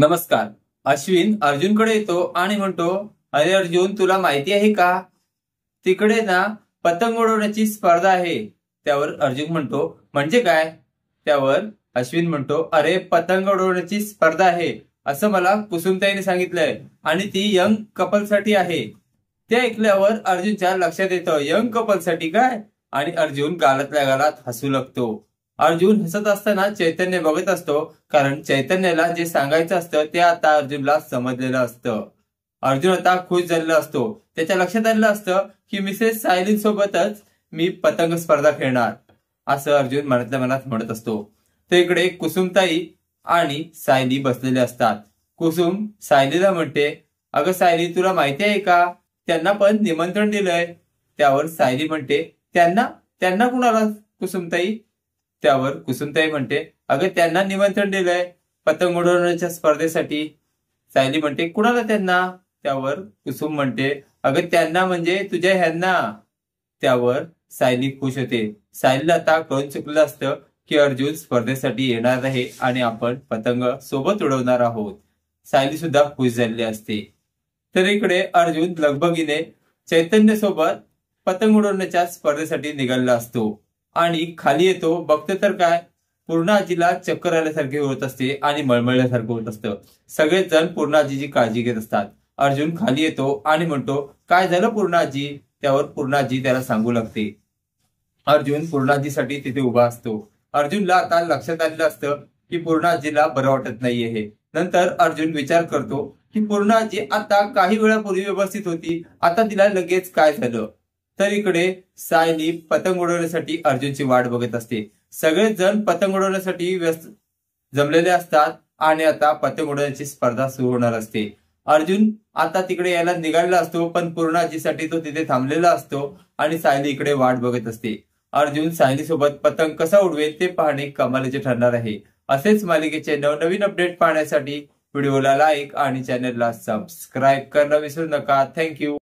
नमस्कार. अश्विन अर्जुनकडे येतो आणि म्हणतो, अरे अर्जुन, तुला माहिती आहे का, तिकडे ना पतंग उडवण्याची स्पर्धा आहे. त्यावर अर्जुन म्हणतो, म्हणजे काय? त्यावर अश्विन म्हणतो, अरे पतंग उडवण्याची स्पर्धा आहे असं मला कुसुमताईने सांगितलंय आणि ती यंग कपल साठी आहे. ते ऐकल्यावर अर्जुनच्या लक्षात येतं, यंग कपल साठी काय? आणि अर्जुन गालातल्या गालात हसू लागतो. अर्जुन हसत असताना चैतन्य बघत असतो, कारण चैतन्याला जे सांगायचं असतं ते आता अर्जुनला समजलेलं असतं. अर्जुन आता खुश झालेला असतो. त्याच्या लक्षात आलेलं असतं की मिसेस सायली सोबतच मी पतंग स्पर्धा खेळणार, असं अर्जुन मनातल्या मनात म्हणत असतो. तर इकडे कुसुमताई आणि सायली बसलेले असतात. कुसुम सायलीला म्हणते, अगं सायली, तुला माहिती आहे का, त्यांना पण निमंत्रण दिलंय. त्यावर सायली म्हणते, त्यांना त्यांना कुणाला कुसुमताई? त्यावर कुसुमताई म्हणते, अगं त्यांना निमंत्रण दिलंय पतंग उडवण्याच्या स्पर्धेसाठी. सायली म्हणते, कुणाला त्यांना? त्यावर कुसुम म्हणते, अगं त्यांना म्हणजे तुझ्या ह्यांना. त्यावर सायली खुश होते. सायलीला आता कळून चुकलं असतं की अर्जुन स्पर्धेसाठी येणार आहे आणि आपण पतंग सोबत उडवणार आहोत. सायली सुद्धा खुश झालेली असते. तर इकडे अर्जुन लगबगीने चैतन्य सोबत पतंग उडवण्याच्या स्पर्धेसाठी निघालेला असतो आणि खाली येतो. बघतो तर काय, पूर्णा आजीला चक्कर आल्यासारखे होत असते आणि मळमळल्यासारखं होत असतं. सगळेच जण पूर्णा आजीची काळजी घेत असतात. अर्जुन खाली येतो आणि म्हणतो, काय झालं पूर्णा आजी? त्यावर पूर्णा आजी त्याला सांगू लागते. अर्जुन पूर्णा आजीसाठी तिथे उभा असतो. अर्जुनला आता लक्षात आलेलं असतं की पूर्णा आजीला बरं वाटत नाहीये हे. नंतर अर्जुन विचार करतो की पूर्णा आजी आता काही वेळापूर्वी व्यवस्थित होती, आता तिला लगेच काय झालं? तर इकडे सायली पतंग उडवण्यासाठी अर्जुनची वाट बघत असते. सगळेच जण पतंग उडवण्यासाठी व्यस्त जमलेले असतात आणि आता पतंग उडवण्याची स्पर्धा सुरू होणार असते. अर्जुन आता तिकडे यायला निघालेला असतो, पण पूर्णाजीसाठी तो तिथे थांबलेला असतो आणि सायली इकडे वाट बघत असते. अर्जुन सायली सोबत पतंग कसा उडवेल ते पाहणे कमालीचे ठरणार आहे. असेच मालिकेचे नवनवीन अपडेट पाहण्यासाठी व्हिडिओला लाईक आणि चॅनलला सबस्क्राईब करणं विसरू नका. थँक्यू.